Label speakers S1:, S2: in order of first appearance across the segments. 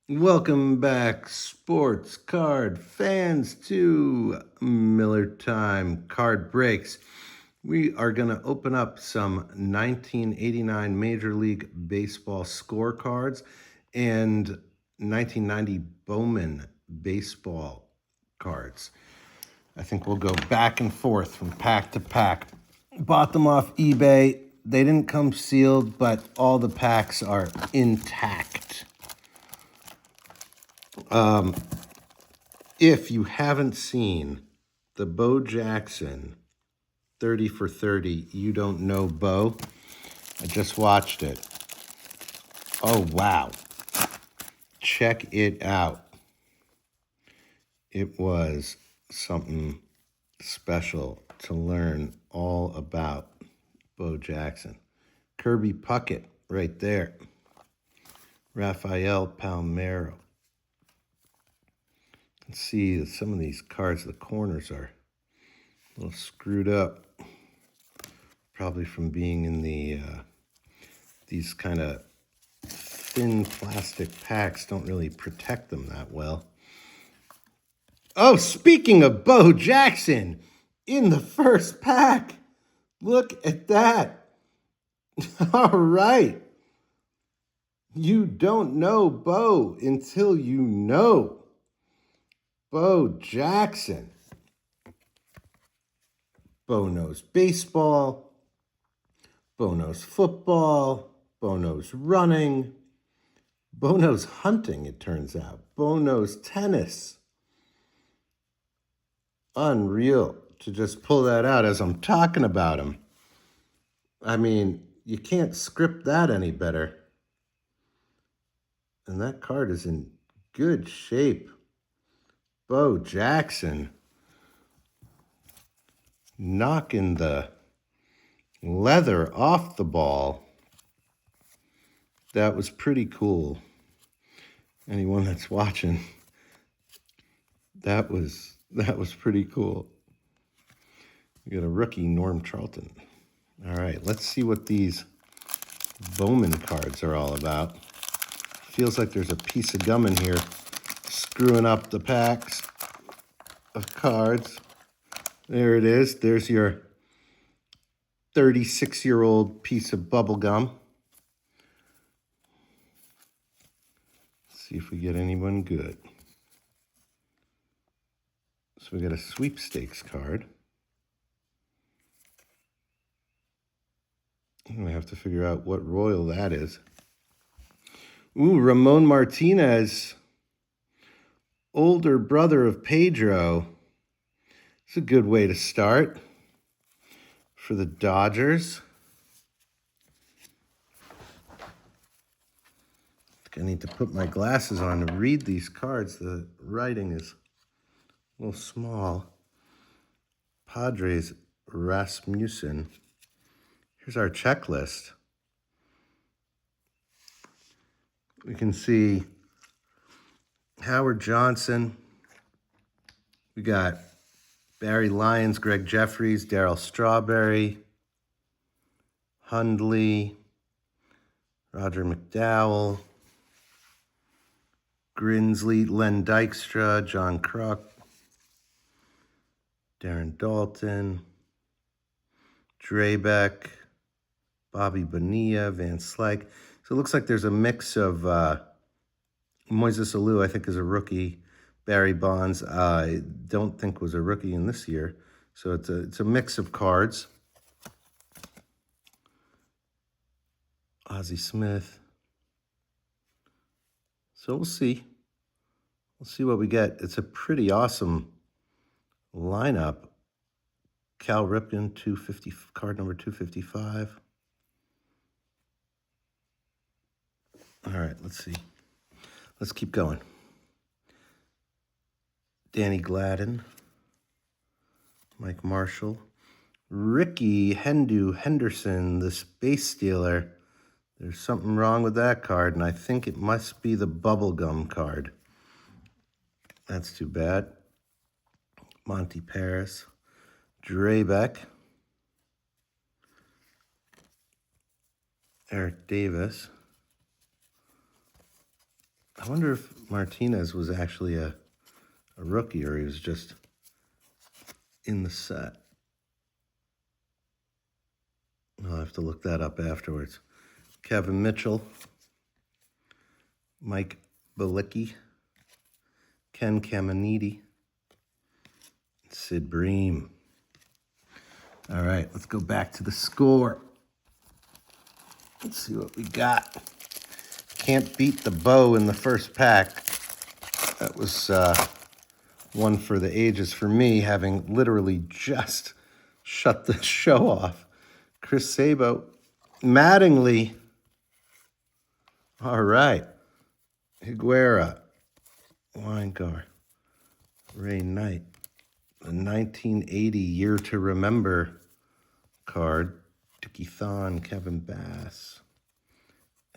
S1: Welcome back, sports card fans, to Miller Time Card Breaks. We are going to open up some 1989 Major League Baseball scorecards and 1990 Bowman baseball cards. I think we'll go back and forth from pack to pack. Bought them off eBay. They didn't come sealed, but all the packs are intact. If you haven't seen the Bo Jackson 30 for 30, you don't know Bo. I just watched it. Oh, wow. Check it out. It was something special to learn all about Bo Jackson. Kirby Puckett right there. Rafael Palmeiro. You can see that some of these cards, the corners are a little screwed up. Probably from being in these kind of thin plastic packs don't really protect them that well. Oh, speaking of Bo Jackson, in the first pack, look at that. All right. You don't know Bo until you know Bo Jackson. Bo knows baseball. Bo knows football. Bo knows running. Bo knows hunting, it turns out. Bo knows tennis. Unreal to just pull that out as I'm talking about him. I mean, you can't script that any better. And that card is in good shape. Bo Jackson knocking the leather off the ball. That was pretty cool. Anyone that's watching, that was pretty cool. We got a rookie, Norm Charlton. All right, let's see what these Bowman cards are all about. Feels like there's a piece of gum in here screwing up the packs of cards. There it is. There's your 36-year-old piece of bubble gum. See if we get anyone good. So we got a sweepstakes card. I'm going to have to figure out what royal that is. Ooh, Ramon Martinez, older brother of Pedro. It's a good way to start for the Dodgers. I need to put my glasses on to read these cards. The writing is a little small. Padres, Rasmussen. Here's our checklist. We can see Howard Johnson. We got Barry Lyons, Greg Jeffries, Darryl Strawberry, Hundley, Roger McDowell, Grinsley, Len Dykstra, John Kruk, Darren Dalton, Drabeck, Bobby Bonilla, Van Slyke. So it looks like there's a mix of Moises Alou, I think, is a rookie. Barry Bonds, I don't think was a rookie in this year. So it's a mix of cards. Ozzie Smith. So we'll see. We'll see what we get. It's a pretty awesome lineup. Cal Ripken, 250, card number 255. All right, let's see. Let's keep going. Danny Gladden, Mike Marshall, Ricky Henderson, the Space Stealer. There's something wrong with that card, and I think it must be the bubblegum card. That's too bad. Monty Paris, Drabeck, Eric Davis, I wonder if Martinez was actually a rookie or he was just in the set. I'll have to look that up afterwards. Kevin Mitchell, Mike Bilicki, Ken Caminiti, Sid Bream. All right, let's go back to the score. Let's see what we got. Can't beat the bow in the first pack. That was one for the ages for me, having literally just shut the show off. Chris Sabo, Mattingly. All right. Higuera, Weingar, Ray Knight. The 1980 Year to Remember card. Dickie Thon, Kevin Bass,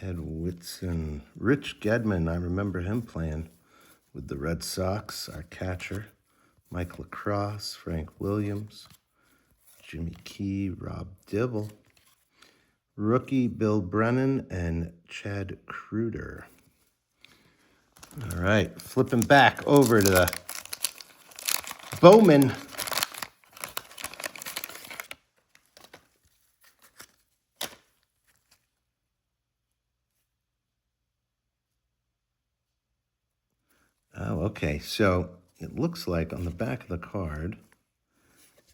S1: Ed Whitson, Rich Gedman. I remember him playing with the Red Sox, our catcher. Mike Lacrosse, Frank Williams, Jimmy Key, Rob Dibble, rookie Bill Brennan, and Chad Kruder. All right, flipping back over to the Bowman. Oh, okay, so it looks like on the back of the card,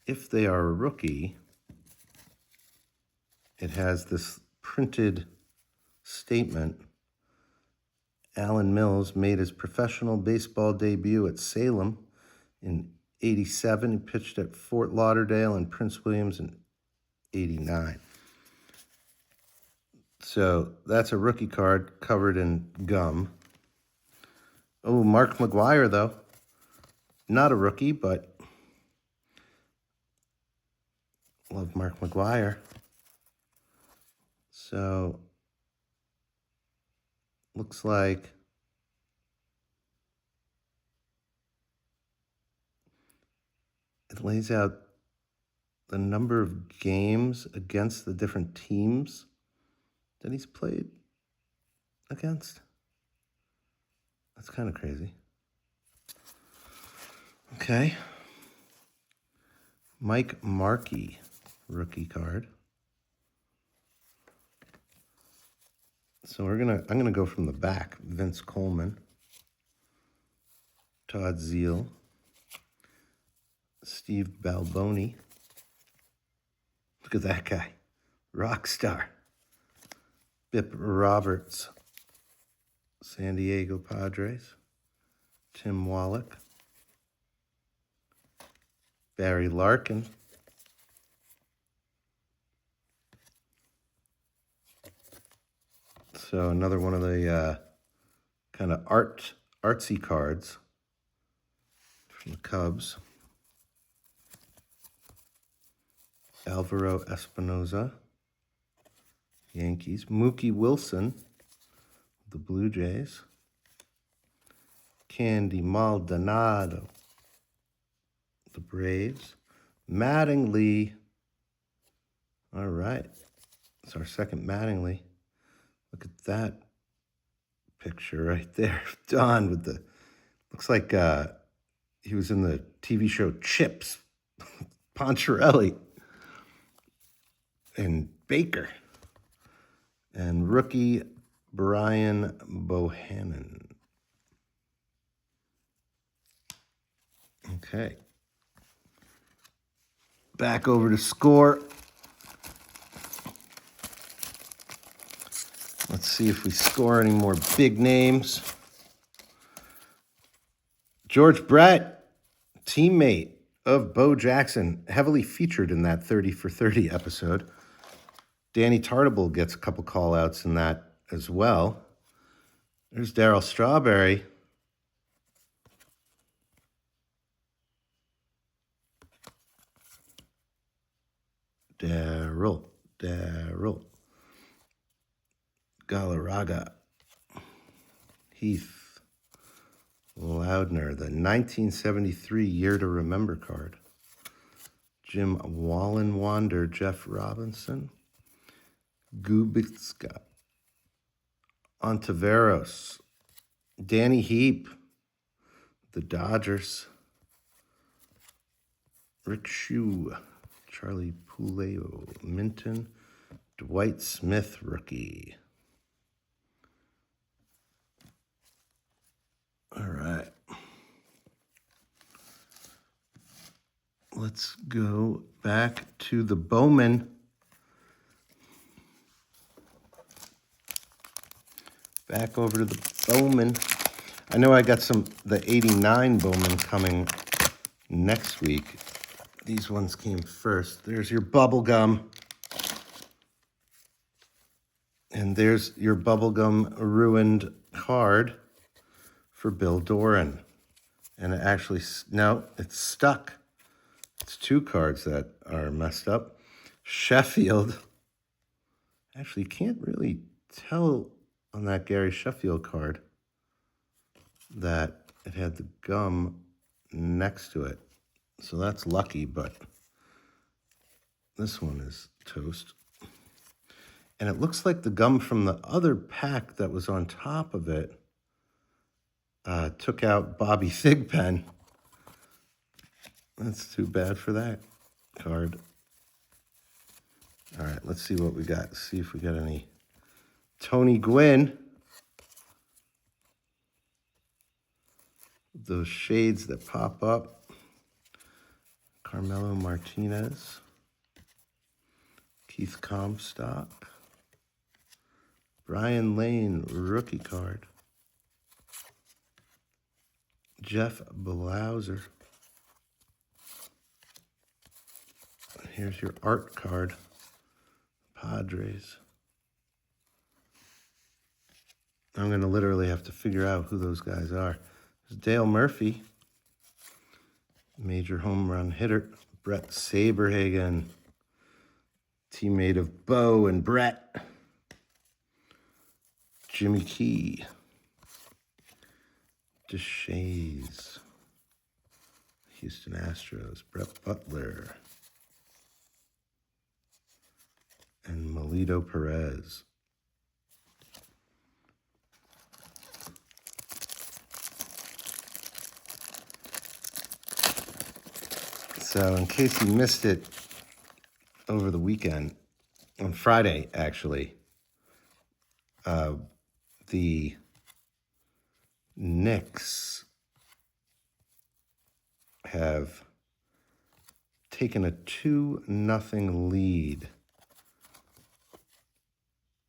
S1: if they are a rookie, it has this printed statement. Alan Mills made his professional baseball debut at Salem in '87. He pitched at Fort Lauderdale and Prince Williams in '89. So that's a rookie card covered in gum. Oh, Mark McGwire, though. Not a rookie, but love Mark McGwire. So looks like it lays out the number of games against the different teams that he's played against. That's kind of crazy. Okay. Mike Markey, rookie card. So I'm gonna go from the back. Vince Coleman, Todd Zeal, Steve Balboni. Look at that guy, rock star. Bip Roberts, San Diego Padres. Tim Wallach, Barry Larkin, so another one of the kind of artsy cards from the Cubs. Alvaro Espinoza, Yankees. Mookie Wilson, the Blue Jays. Candy Maldonado, the Braves. Mattingly. All right. It's our second Mattingly. Look at that picture right there. Don with the, looks like he was in the TV show Chips. Poncherelli and Baker. And rookie Brian Bohannon. Okay. Back over to score. Let's see if we score any more big names. George Brett, teammate of Bo Jackson, heavily featured in that 30 for 30 episode. Danny Tartable gets a couple call-outs in that as well. There's Darryl Strawberry. Daryl. Galarraga. Heath Loudner, the 1973 Year to Remember card. Jim Wallenwander, Jeff Robinson. Gubitska. Ontiveros. Danny Heap, the Dodgers. Rick Shue, Charlie Puleo, Minton, Dwight Smith, rookie. All right. Let's go back to the Bowman. Back over to the Bowman. I know I got the 89 Bowman coming next week. These ones came first. There's your bubblegum. And there's your bubblegum ruined card for Bill Doran. And it actually, no, it's stuck. It's 2 cards that are messed up. Sheffield. Actually, you can't really tell on that Gary Sheffield card that it had the gum next to it. So that's lucky, but this one is toast. And it looks like the gum from the other pack that was on top of it took out Bobby Thigpen. That's too bad for that card. All right, let's see what we got. See if we got any Tony Gwynn. Those shades that pop up. Carmelo Martinez. Keith Comstock. Brian Lane, rookie card. Jeff Blauser. Here's your art card. Padres. I'm going to literally have to figure out who those guys are. There's Dale Murphy. Major home run hitter. Brett Saberhagen. Teammate of Bo and Brett. Jimmy Key. DeShays. Houston Astros. Brett Butler. And Melito Perez. So in case you missed it over the weekend, on Friday actually, the Knicks have taken a 2-0 lead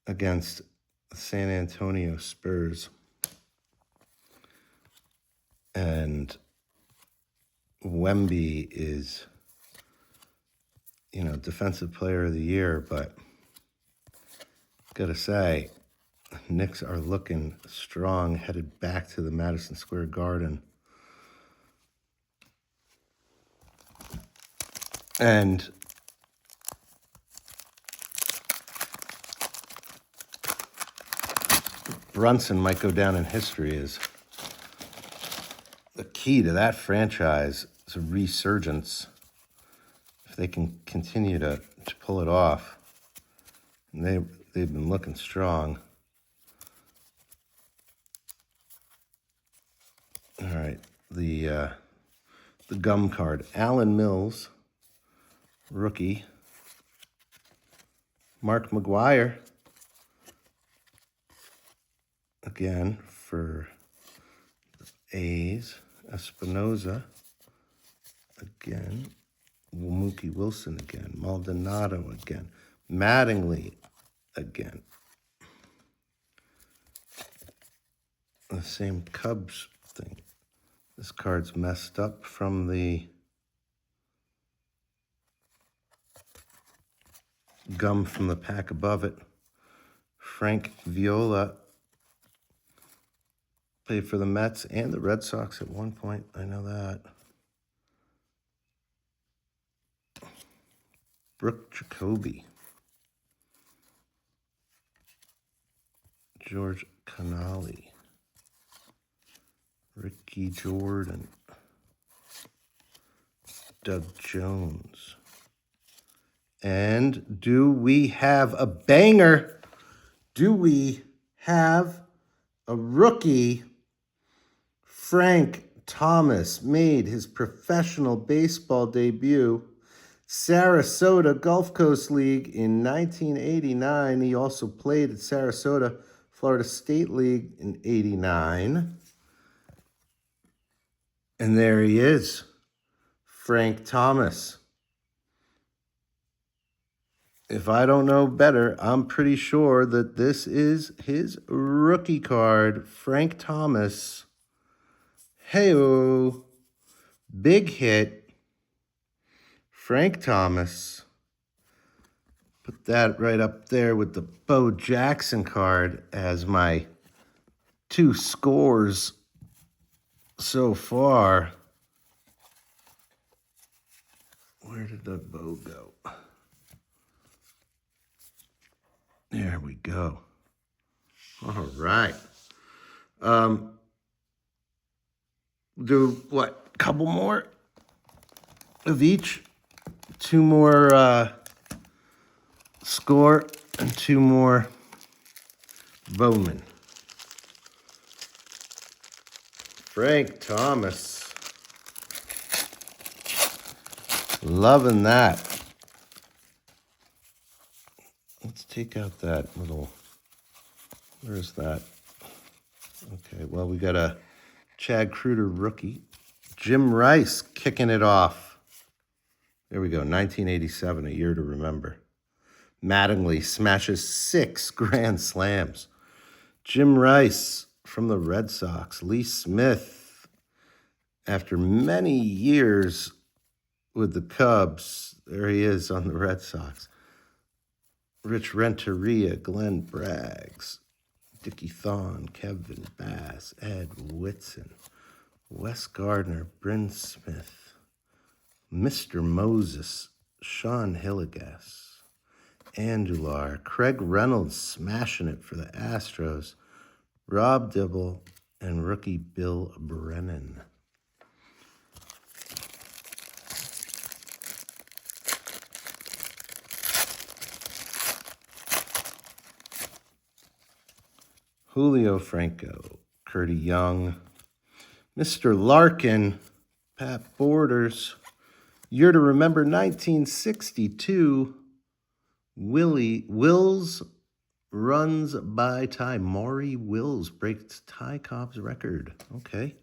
S1: against the San Antonio Spurs. And Wemby is, defensive player of the year, but gotta say, Knicks are looking strong, headed back to the Madison Square Garden. And Brunson might go down in history as the key to that franchise is a resurgence. If they can continue to pull it off, and they've been looking strong. All right, the gum card. Alan Mills, rookie. Mark McGuire, again for the A's. Espinoza, again. Mookie Wilson again. Maldonado again. Mattingly again. The same Cubs thing. This card's messed up from the gum from the pack above it. Frank Viola played for the Mets and the Red Sox at one point. I know that. Brooke Jacoby. George Canali. Ricky Jordan. Doug Jones. And do we have a banger? Do we have a rookie Frank Thomas made his professional baseball debut. Sarasota Gulf Coast League in 1989. He also played at Sarasota Florida State League in 89. And there he is, Frank Thomas. If I don't know better, I'm pretty sure that this is his rookie card. Frank Thomas. Hey-o. Big hit. Frank Thomas. Put that right up there with the Bo Jackson card as my 2 scores so far. Where did the Bo go? There we go. All right. Do what? A couple more of each. 2 more score and 2 more Bowman. Frank Thomas. Loving that. Let's take out that little, where's that? Okay, well, we got a Chad Kruger rookie. Jim Rice kicking it off. There we go, 1987, a year to remember. Mattingly smashes 6 grand slams. Jim Rice from the Red Sox. Lee Smith, after many years with the Cubs, there he is on the Red Sox. Rich Renteria, Glenn Braggs, Dickie Thon, Kevin Bass, Ed Whitson, Wes Gardner, Bryn Smith, Mr. Moses, Sean Hillegas, Andular, Craig Reynolds smashing it for the Astros, Rob Dibble, and rookie Bill Brennan. Julio Franco, Curdy Young, Mr. Larkin, Pat Borders, year to remember 1962, Wills runs by Ty. Maury Wills breaks Ty Cobb's record. Okay.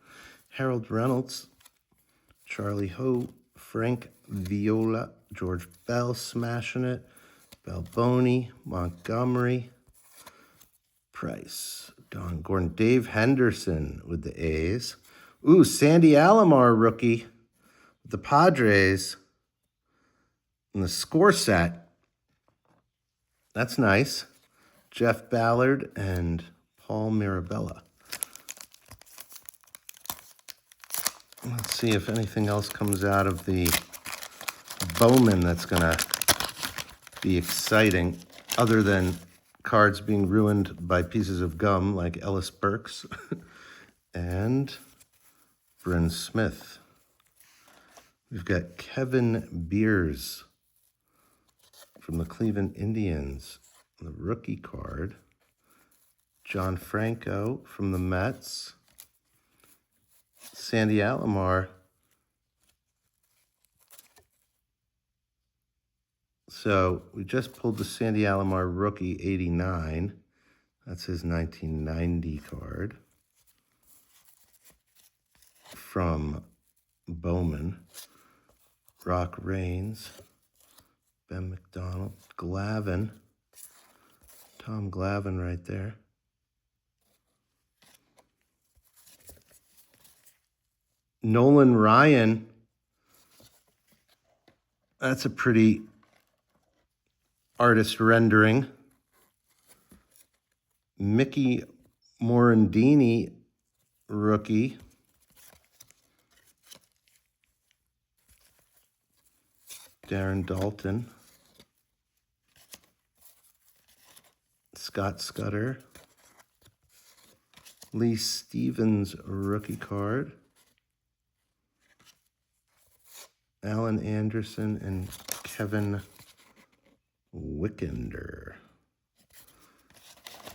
S1: Harold Reynolds, Charlie Ho, Frank Viola, George Bell smashing it, Balboni, Montgomery, Price, Don Gordon, Dave Henderson with the A's. Ooh, Sandy Alomar rookie with the Padres in the score set. That's nice. Jeff Ballard and Paul Mirabella. Let's see if anything else comes out of the Bowman that's going to be exciting, other than cards being ruined by pieces of gum like Ellis Burks and Bryn Smith. We've got Kevin Beers from the Cleveland Indians, the rookie card. John Franco from the Mets. Sandy Alomar. So we just pulled the Sandy Alomar rookie 89. That's his 1990 card from Bowman. Rock Raines, Ben McDonald, Glavine, Tom Glavine right there. Nolan Ryan, that's a pretty artist rendering. Mickey Morandini, rookie. Darren Dalton. Scott Scudder. Lee Stevens, rookie card. Alan Anderson and Kevin Wickender.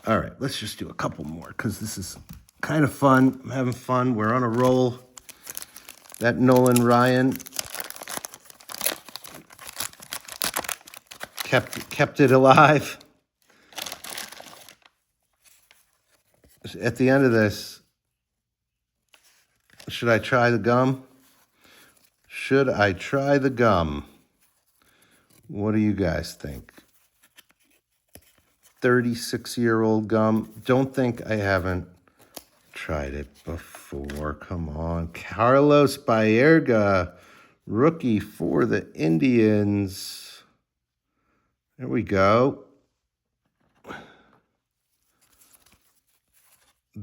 S1: All right, let's just do a couple more because this is kind of fun. I'm having fun. We're on a roll. That Nolan Ryan kept it alive. At the end of this, should I try the gum? Should I try the gum? What do you guys think? 36-year-old gum. Don't think I haven't tried it before. Come on. Carlos Baerga, rookie for the Indians. There we go.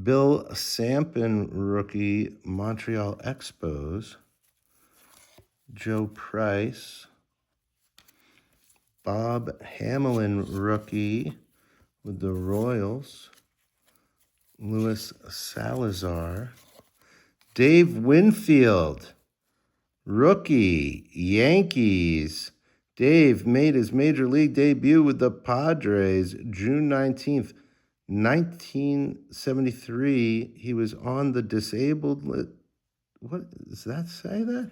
S1: Bill Sampson, rookie, Montreal Expos. Joe Price. Bob Hamelin, rookie with the Royals. Luis Salazar. Dave Winfield, rookie, Yankees. Dave made his major league debut with the Padres June 19th, 1973. He was on the disabled list. What does that say that?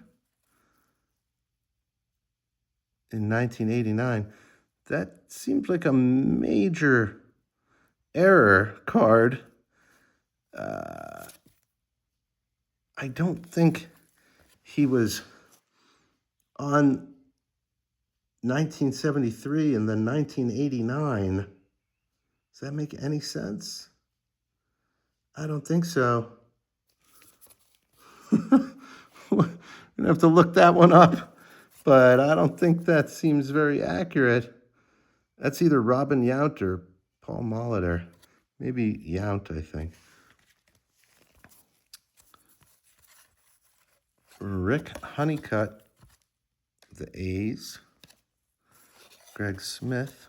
S1: In 1989. That seems like a major error card. I don't think he was on 1973 and then 1989. Does that make any sense? I don't think so. We're going to have to look that one up, but I don't think that seems very accurate. That's either Robin Yount or Paul Molitor. Maybe Yount, I think. Rick Honeycutt, the A's. Greg Smith.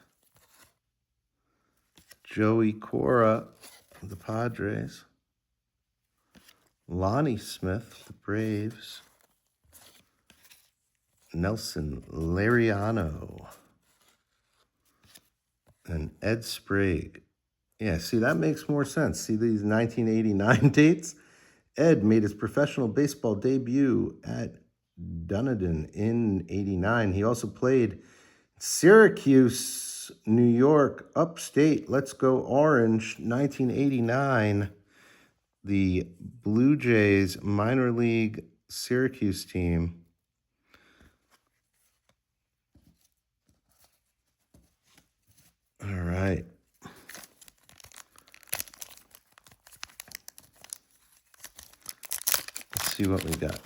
S1: Joey Cora, the Padres. Lonnie Smith, the Braves. Nelson Lariano. And Ed Sprague. Yeah, see, that makes more sense. See these 1989 dates? Ed made his professional baseball debut at Dunedin in '89. He also played Syracuse, New York, upstate. Let's go Orange, 1989. The Blue Jays minor league Syracuse team. All right. Let's see what we got.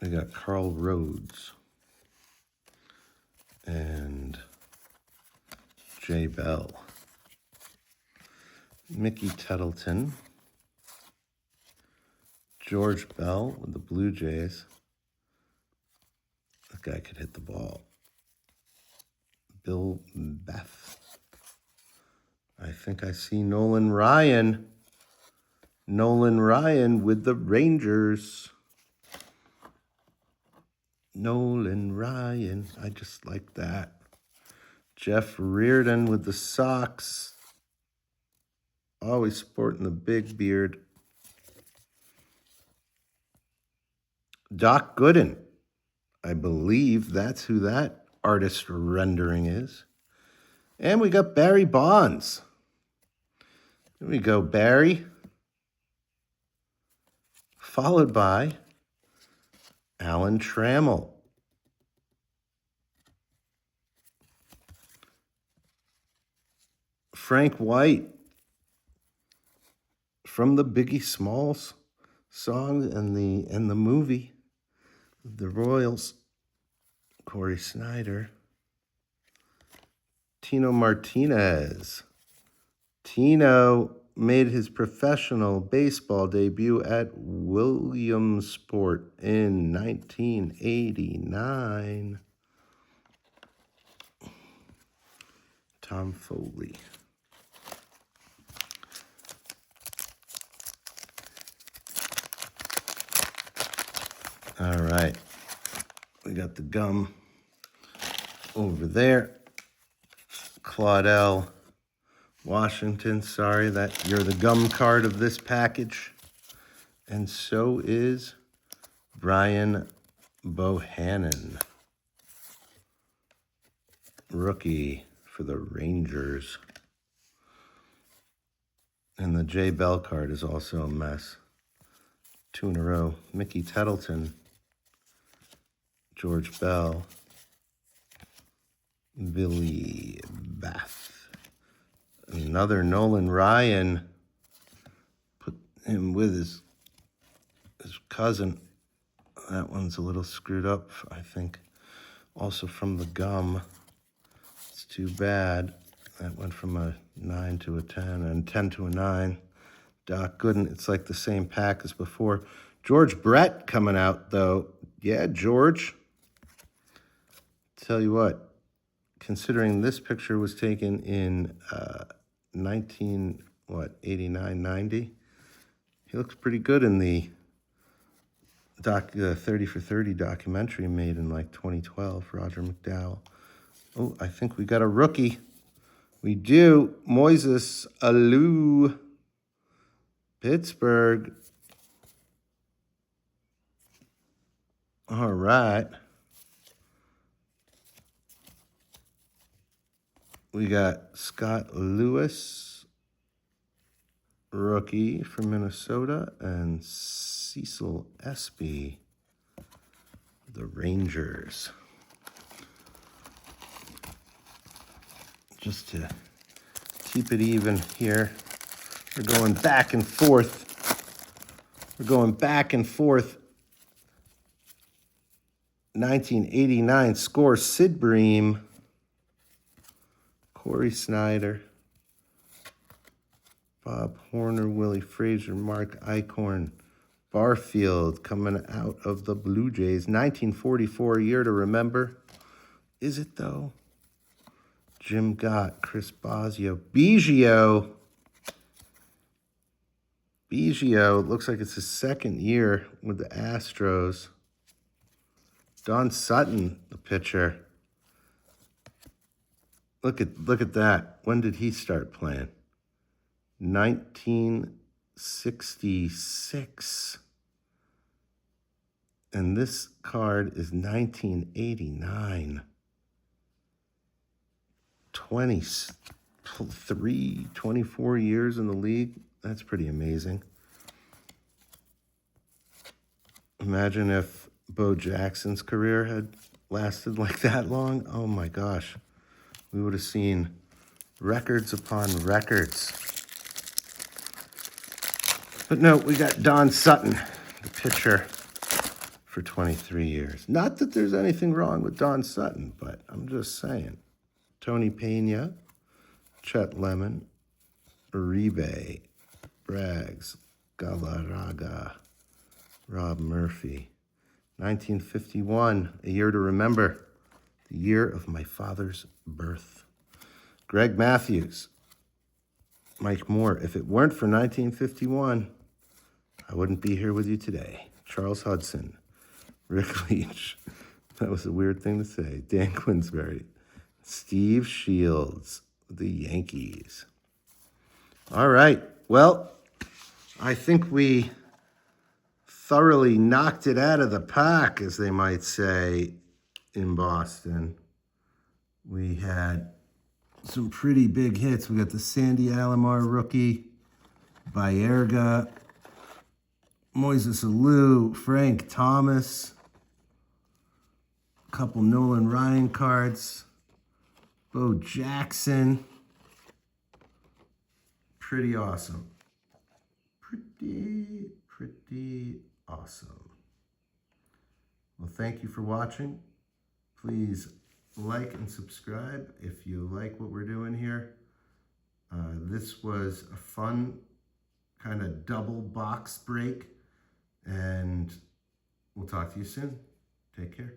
S1: We got Carl Rhodes and Jay Bell. Mickey Tettleton. George Bell with the Blue Jays. That guy could hit the ball. Bill Beth. I think I see Nolan Ryan. Nolan Ryan with the Rangers. Nolan Ryan. I just like that. Jeff Reardon with the Sox. Always sporting the big beard. Doc Gooden. I believe that's who that artist rendering is. And we got Barry Bonds. Here we go, Barry. Followed by Alan Trammell. Frank White from the Biggie Smalls song and the movie, The Royals. Corey Snyder. Tino Martinez. Tino made his professional baseball debut at Williamsport in 1989. Tom Foley. All right. We got the gum. over there. Claudel Washington, sorry that you're the gum card of this package. And so is Brian Bohannon, rookie for the Rangers. And the Jay Bell card is also a mess. 2 in a row. Mickey Tettleton, George Bell, Billy Bath. Another Nolan Ryan. Put him with his cousin. That one's a little screwed up, I think. Also from the gum. It's too bad. That went from a 9 to a 10 and 10 to a 9. Doc Gooden, it's like the same pack as before. George Brett coming out, though. Yeah, George. Tell you what, considering this picture was taken in 89, 90, he looks pretty good in the 30 for 30 documentary made in like 2012, Roger McDowell. Oh, I think we got a rookie. We do. Moises Alou, Pittsburgh. All right. We got Scott Lewis, rookie from Minnesota, and Cecil Espy, the Rangers. Just to keep it even here, we're going back and forth. We're going back and forth. 1989 score, Sid Bream, Corey Snyder, Bob Horner, Willie Frazier, Mark Eichhorn, Barfield coming out of the Blue Jays. 1944, a year to remember. Is it, though? Jim Gott, Chris Bosio, Biggio. Biggio, looks like it's his second year with the Astros. Don Sutton, the pitcher. Look at that. When did he start playing? 1966. And this card is 1989. 24 years in the league. That's pretty amazing. Imagine if Bo Jackson's career had lasted like that long. Oh my gosh. We would have seen records upon records. But no, we got Don Sutton, the pitcher, for 23 years. Not that there's anything wrong with Don Sutton, but I'm just saying. Tony Pena, Chet Lemon, Uribe, Braggs, Galarraga, Rob Murphy. 1951, a year to remember, the year of my father's birth. Greg Matthews, Mike Moore. If it weren't for 1951, I wouldn't be here with you today. Charles Hudson, Rick Leach. That was a weird thing to say. Dan Quinsbury, Steve Shields, the Yankees. All right. Well, I think we thoroughly knocked it out of the park, as they might say, in Boston. We had some pretty big hits. We got the Sandy Alomar rookie, Baerga, Moises Alou, Frank Thomas, a couple Nolan Ryan cards, Bo Jackson. Pretty awesome. Pretty awesome. Well, thank you for watching. Please like and subscribe if you like what we're doing here. This was a fun kind of double box break, and we'll talk to you soon. Take care.